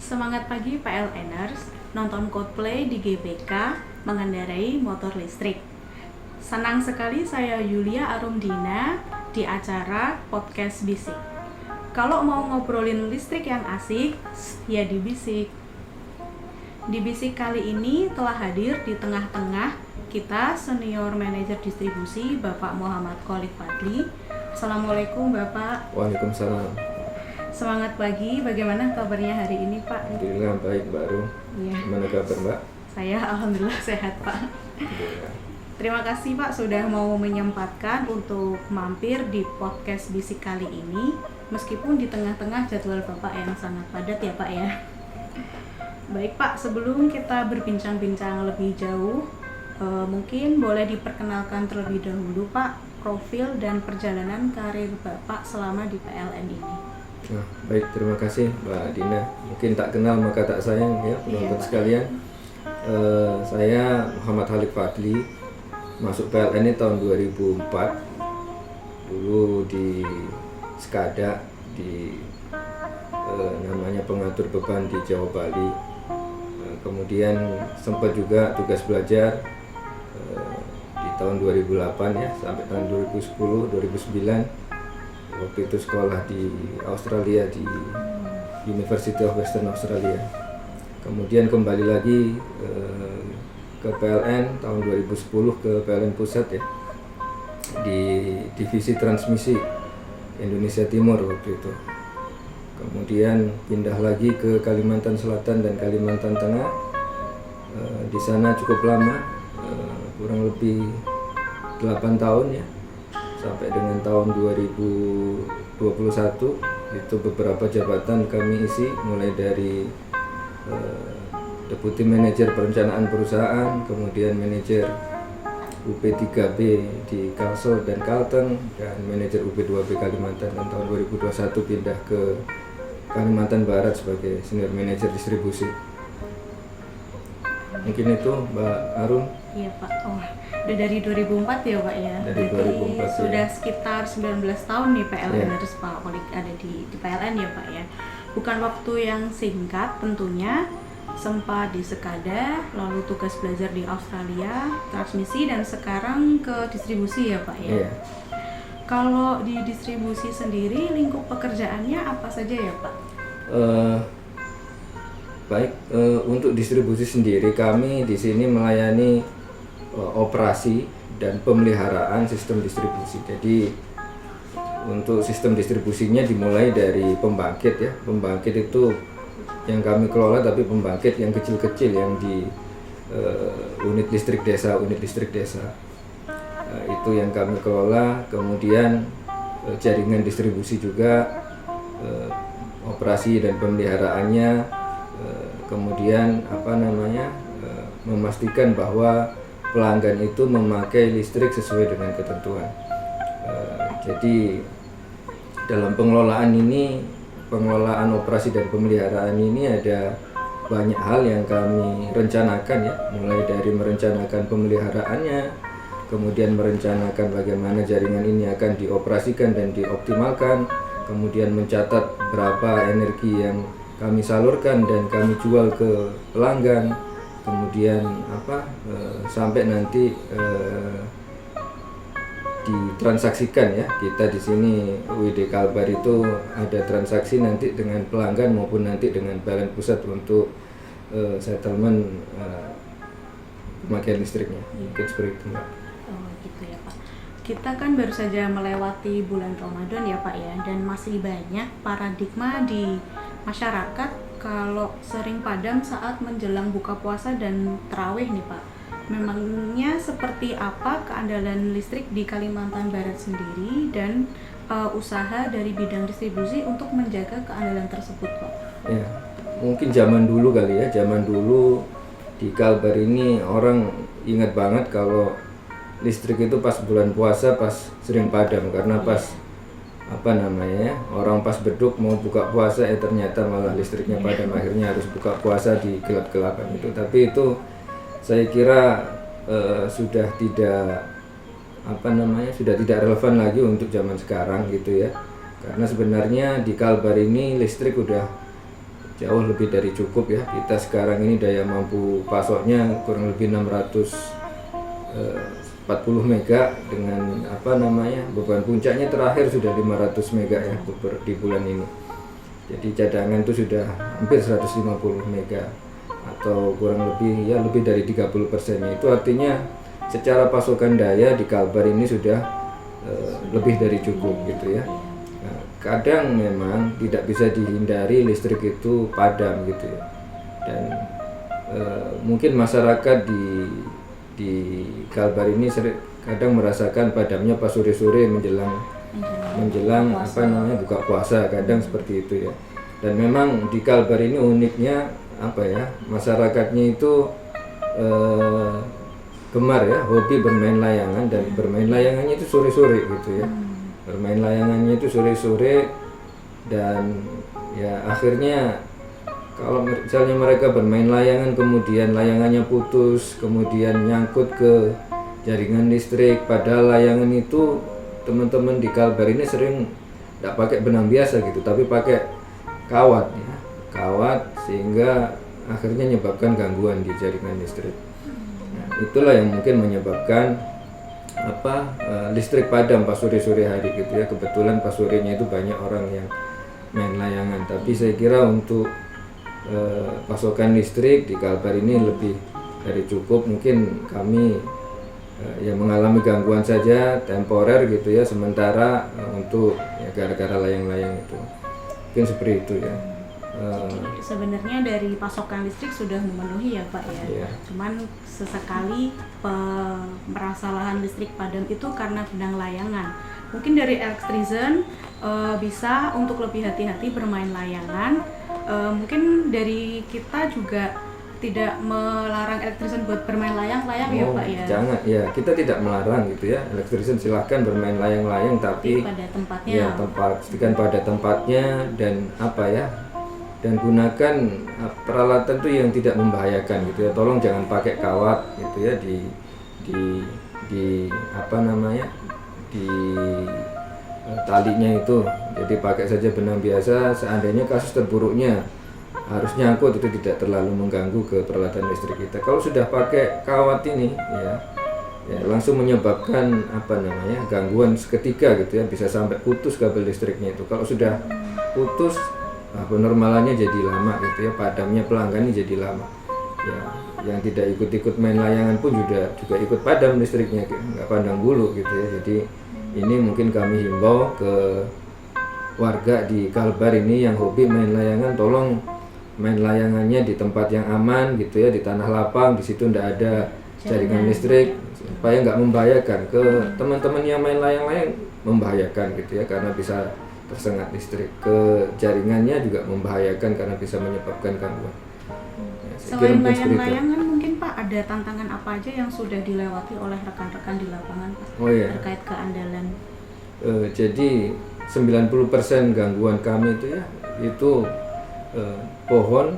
Semangat pagi PLNers, nonton Coldplay di GBK, mengendarai motor listrik. Senang sekali saya Yulia Arumdina di acara Podcast Bisik. Kalau mau ngobrolin listrik yang asik, ya di Bisik. Di Bisik kali ini telah hadir di tengah-tengah kita Senior Manajer Distribusi Bapak Muhammad Khalid Fadli. Assalamualaikum Bapak. Waalaikumsalam. Semangat pagi, bagaimana kabarnya hari ini Pak? Alhamdulillah baik Mbak Rum. Iya. Gimana kabar Mbak? Saya alhamdulillah sehat Pak. Alhamdulillah. Terima kasih Pak sudah mau menyempatkan untuk mampir di podcast Bisik kali ini, meskipun di tengah-tengah jadwal Bapak yang sangat padat ya Pak ya. Baik Pak, sebelum kita berbincang-bincang lebih jauh, mungkin boleh diperkenalkan terlebih dahulu Pak profil dan perjalanan karir Bapak selama di PLN ini. Nah, baik, terima kasih Mbak Dina. Mungkin tak kenal maka tak sayang ya penonton sekalian. Saya Muhammad Khalid Fadli, masuk PLN ini tahun 2004. Dulu di Skada, di namanya pengatur beban di Jawa Bali. Kemudian sempat juga tugas belajar di tahun 2008 ya sampai tahun 2010, 2009. Waktu itu sekolah di Australia, di University of Western Australia. Kemudian kembali lagi ke PLN tahun 2010 ke PLN Pusat ya, di divisi transmisi Indonesia Timur waktu itu. Kemudian pindah lagi ke Kalimantan Selatan dan Kalimantan Tengah. Di sana cukup lama, kurang lebih 8 tahun ya, sampai dengan tahun 2021 itu beberapa jabatan kami isi, mulai dari Deputi Manajer Perencanaan Perusahaan, kemudian Manajer UP3B di Kalsel dan Kalteng, dan Manajer UP2B Kalimantan. Dan tahun 2021 pindah ke Kalimantan Barat sebagai Senior Manajer Distribusi. Mungkin itu Mbak Arum. Iya Pak, udah dari 2004 ya Pak ya? Dari 2004 sudah ya. Sekitar 19 tahun nih PLN harus Pak Khalid ada di PLN ya Pak ya. Bukan waktu yang singkat tentunya, sempat di Skada, lalu tugas belajar di Australia, transmisi, dan sekarang ke distribusi ya Pak ya? Iya. Kalau di distribusi sendiri, lingkup pekerjaannya apa saja ya Pak? Baik, untuk distribusi sendiri kami di sini melayani operasi dan pemeliharaan sistem distribusi. Jadi untuk sistem distribusinya dimulai dari pembangkit ya. Pembangkit itu yang kami kelola, tapi pembangkit yang kecil-kecil yang di unit listrik desa. Itu yang kami kelola. Kemudian jaringan distribusi juga, operasi dan pemeliharaannya. Kemudian memastikan bahwa pelanggan itu memakai listrik sesuai dengan ketentuan. Jadi dalam pengelolaan operasi dan pemeliharaan ini ada banyak hal yang kami rencanakan ya, mulai dari merencanakan pemeliharaannya, kemudian merencanakan bagaimana jaringan ini akan dioperasikan dan dioptimalkan, kemudian mencatat berapa energi yang kami salurkan dan kami jual ke pelanggan, kemudian sampai nanti ditransaksikan ya. Kita di sini WD Kalbar itu ada transaksi nanti dengan pelanggan maupun nanti dengan PLN Pusat untuk settlement pemakaian listriknya. Mungkin seperti itu Mbak. Oh gitu ya Pak. Kita kan baru saja melewati bulan Ramadan ya Pak ya, dan masih banyak paradigma di masyarakat kalau sering padam saat menjelang buka puasa dan tarawih nih Pak. Memangnya seperti apa keandalan listrik di Kalimantan Barat sendiri dan usaha dari bidang distribusi untuk menjaga keandalan tersebut Pak? Ya, mungkin zaman dulu kali ya, zaman dulu di Kalbar ini orang ingat banget kalau listrik itu pas bulan puasa pas sering padam, karena pas orang pas beduk mau buka puasa ternyata malah listriknya padam, akhirnya harus buka puasa di gelap-gelapan itu. Tapi itu saya kira sudah tidak relevan lagi untuk zaman sekarang gitu ya, karena sebenarnya di Kalbar ini listrik udah jauh lebih dari cukup ya. Kita sekarang ini daya mampu pasoknya kurang lebih 640 mega dengan beban puncaknya terakhir sudah 500 mega ya di bulan ini. Jadi cadangan itu sudah hampir 150 mega atau kurang lebih ya lebih dari 30%-nya. Itu artinya secara pasokan daya di Kalbar ini sudah lebih dari cukup gitu ya. Nah, kadang memang tidak bisa dihindari listrik itu padam gitu ya. Dan mungkin masyarakat di Kalbar ini kadang merasakan padamnya pas sore-sore menjelang buka puasa, kadang seperti itu ya. Dan memang di Kalbar ini uniknya masyarakatnya itu gemar ya, hobi bermain layangan, dan bermain layangannya itu sore-sore gitu ya. Bermain layangannya itu sore-sore, dan ya akhirnya kalau misalnya mereka bermain layangan kemudian layangannya putus, kemudian nyangkut ke jaringan listrik, padahal layangan itu teman-teman di Kalbar ini sering tidak pakai benang biasa gitu, tapi pakai kawat ya, sehingga akhirnya menyebabkan gangguan di jaringan listrik. Nah, itulah yang mungkin menyebabkan listrik padam pas sore-sore hari gitu ya. Kebetulan pas sorenya itu banyak orang yang main layangan, tapi saya kira untuk pasokan listrik di Kalbar ini lebih dari cukup. Mungkin kami yang mengalami gangguan saja temporer gitu ya, sementara untuk ya gara-gara layang-layang itu, mungkin seperti itu ya. Jadi sebenarnya dari pasokan listrik sudah memenuhi ya Pak ya. Yeah. Cuman sesekali permasalahan listrik padam itu karena benang layangan. Mungkin dari Electrizen bisa untuk lebih hati-hati bermain layangan. Mungkin dari kita juga tidak melarang Electrizen buat bermain layang-layang ya Pak ya. Jangan ya, kita tidak melarang gitu ya. Electrizen silahkan bermain layang-layang, tapi pada tempatnya. Ya, pastikan pada tempatnya, dan dan gunakan peralatan tuh yang tidak membahayakan gitu ya. Tolong jangan pakai kawat gitu ya di talinya itu. Jadi pakai saja benang biasa. Seandainya kasus terburuknya harus nyangkut, itu tidak terlalu mengganggu ke peralatan listrik kita. Kalau sudah pakai kawat ini ya langsung menyebabkan gangguan seketika gitu ya, bisa sampai putus kabel listriknya itu. Kalau sudah putus, penormalannya jadi lama gitu ya, padamnya pelanggannya jadi lama ya. Yang tidak ikut-ikut main layangan pun juga ikut padam listriknya, nggak pandang bulu gitu ya. Jadi ini mungkin kami himbau ke warga di Kalbar ini yang hobi main layangan, tolong main layangannya di tempat yang aman gitu ya, di tanah lapang, di situ tidak ada jaringan listrik, supaya nggak membahayakan ke teman-teman yang main layang-layang, membahayakan gitu ya, karena bisa tersengat listrik. Ke jaringannya juga membahayakan karena bisa menyebabkan gangguan. Selain layang-layangan, mungkin Pak ada tantangan apa aja yang sudah dilewati oleh rekan-rekan di lapangan Pak terkait keandalan? Jadi 90% gangguan kami itu ya pohon,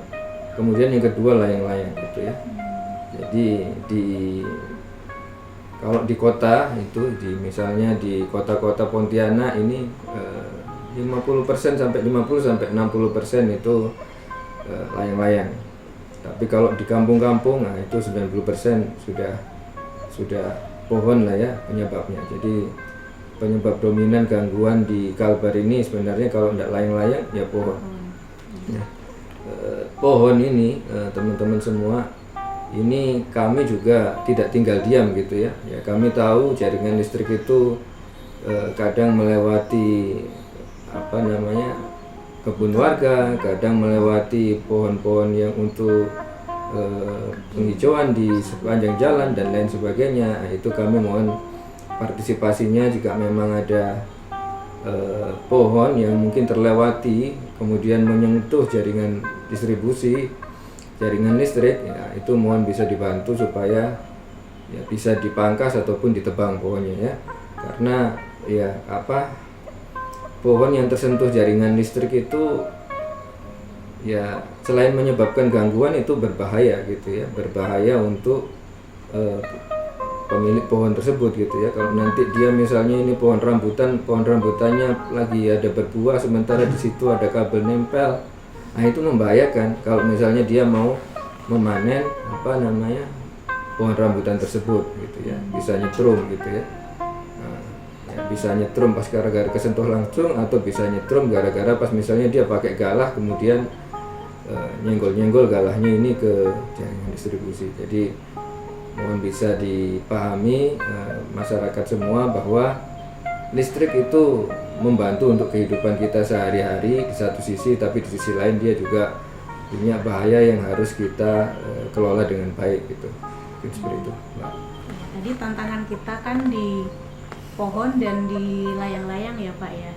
kemudian yang kedua layang-layang gitu ya. Jadi kalau di kota itu, misalnya di kota-kota Pontianak ini 50% sampai 60% itu layang-layang. Tapi kalau di kampung-kampung, itu 90% sudah pohon lah ya penyebabnya. Jadi penyebab dominan gangguan di Kalbar ini sebenarnya kalau tidak layang-layang ya pohon. Pohon ini teman-teman semua, ini kami juga tidak tinggal diam gitu ya. Ya kami tahu jaringan listrik itu kadang melewati kebun warga, kadang melewati pohon-pohon yang untuk penghijauan di sepanjang jalan dan lain sebagainya. Nah, itu kami mohon partisipasinya jika memang ada pohon yang mungkin terlewati kemudian menyentuh jaringan distribusi, jaringan listrik, ya itu mohon bisa dibantu supaya ya bisa dipangkas ataupun ditebang pohonnya ya. Karena ya pohon yang tersentuh jaringan listrik itu ya selain menyebabkan gangguan, itu berbahaya gitu ya, berbahaya untuk pemilik pohon tersebut gitu ya. Kalau nanti dia misalnya ini pohon rambutannya lagi ada berbuah, sementara di situ ada kabel nempel, Nah itu membahayakan kalau misalnya dia mau memanen pohon rambutan tersebut gitu ya, bisa nyetrum gitu ya. Bisa nyetrum pas gara-gara kesentuh langsung, atau bisa nyetrum gara-gara pas misalnya dia pakai galah kemudian nyenggol-nyenggol galahnya ini ke jaringan distribusi. Jadi mohon bisa dipahami masyarakat semua bahwa listrik itu membantu untuk kehidupan kita sehari-hari di satu sisi, tapi di sisi lain dia juga punya bahaya yang harus kita kelola dengan baik gitu. Mungkin seperti itu, Mbak. Tadi tantangan kita kan di pohon dan di layang-layang ya Pak ya.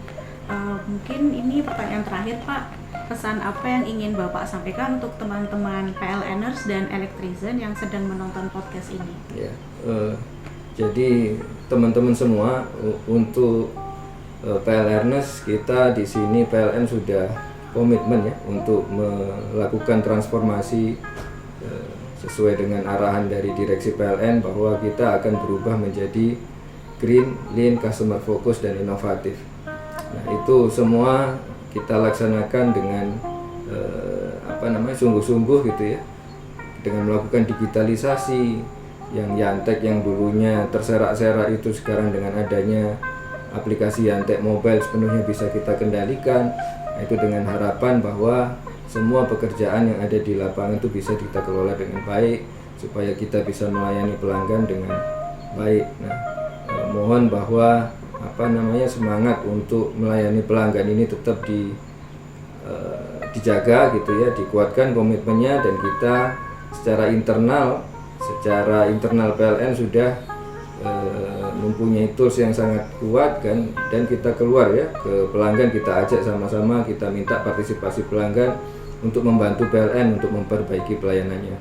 Mungkin ini pertanyaan terakhir Pak, pesan apa yang ingin Bapak sampaikan untuk teman-teman PLNers dan Electrizen yang sedang menonton podcast ini? Ya, jadi teman-teman semua, untuk PLNers kita di sini PLN sudah komitmen ya untuk melakukan transformasi sesuai dengan arahan dari direksi PLN bahwa kita akan berubah menjadi green, lean, customer focus dan inovatif. Nah itu semua kita laksanakan dengan sungguh-sungguh gitu ya, dengan melakukan digitalisasi yang Yantek yang dulunya terserak-serak itu sekarang dengan adanya aplikasi Yantek Mobile sepenuhnya bisa kita kendalikan. Nah, itu dengan harapan bahwa semua pekerjaan yang ada di lapangan itu bisa kita kelola dengan baik supaya kita bisa melayani pelanggan dengan baik. Nah, mohon bahwa semangat untuk melayani pelanggan ini tetap dijaga gitu ya, dikuatkan komitmennya, dan kita secara internal PLN sudah mempunyai tools yang sangat kuat kan, dan kita keluar ya ke pelanggan, kita ajak sama-sama, kita minta partisipasi pelanggan untuk membantu PLN untuk memperbaiki pelayanannya.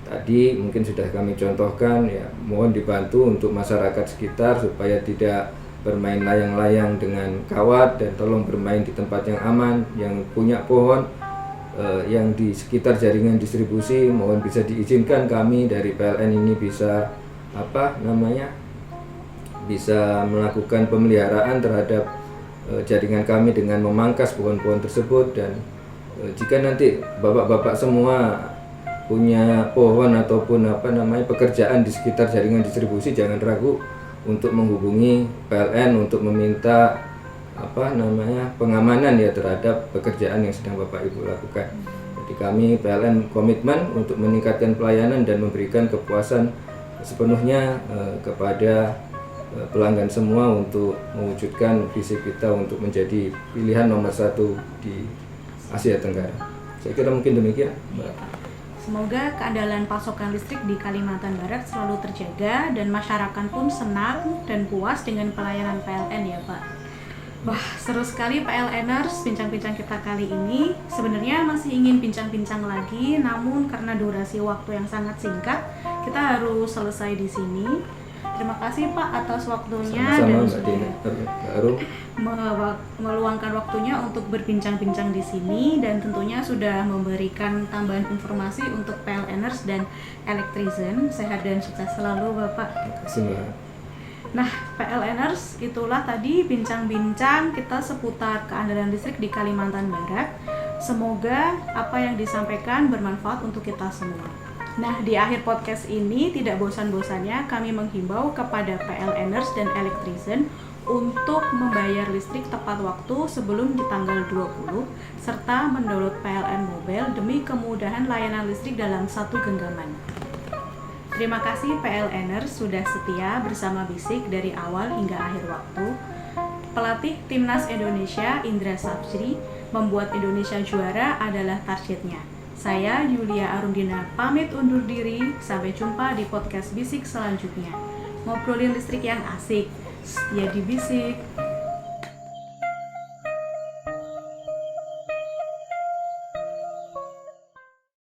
Tadi mungkin sudah kami contohkan ya, mohon dibantu untuk masyarakat sekitar supaya tidak bermain layang-layang dengan kawat, dan tolong bermain di tempat yang aman, yang punya pohon yang di sekitar jaringan distribusi, mohon bisa diizinkan kami dari PLN ini bisa bisa melakukan pemeliharaan terhadap jaringan kami dengan memangkas pohon-pohon tersebut. Dan jika nanti bapak-bapak semua punya pohon ataupun pekerjaan di sekitar jaringan distribusi, jangan ragu untuk menghubungi PLN untuk meminta pengamanan ya terhadap pekerjaan yang sedang Bapak Ibu lakukan. Jadi kami PLN komitmen untuk meningkatkan pelayanan dan memberikan kepuasan sepenuhnya kepada pelanggan semua untuk mewujudkan visi kita untuk menjadi pilihan nomor 1 di Asia Tenggara. Saya kira mungkin demikian, Mbak. Semoga keandalan pasokan listrik di Kalimantan Barat selalu terjaga dan masyarakat pun senang dan puas dengan pelayanan PLN ya Pak. Wah, seru sekali PLNers bincang-bincang kita kali ini. Sebenarnya masih ingin bincang-bincang lagi, namun karena durasi waktu yang sangat singkat, kita harus selesai di sini. Terima kasih Pak atas waktunya. Sama-sama, dan Mbak Dina. Baru meluangkan waktunya untuk berbincang-bincang di sini, dan tentunya sudah memberikan tambahan informasi untuk PLNers dan Electrizen. Sehat dan sukses selalu Bapak. Terima kasih, Mbak. Nah, PLNers, itulah tadi bincang-bincang kita seputar keandalan listrik di Kalimantan Barat. Semoga apa yang disampaikan bermanfaat untuk kita semua. Nah, di akhir podcast ini tidak bosan-bosannya kami menghimbau kepada PLNers dan Electrizen untuk membayar listrik tepat waktu sebelum di tanggal 20, serta mendownload PLN Mobile demi kemudahan layanan listrik dalam satu genggaman. Terima kasih PLNers sudah setia bersama Bisik dari awal hingga akhir waktu. Pelatih Timnas Indonesia Indra Sapsri membuat Indonesia juara adalah targetnya. Saya Yulia Arundina pamit undur diri, sampai jumpa di podcast Bisik selanjutnya. Ngobrolin listrik yang asik, setia di Bisik.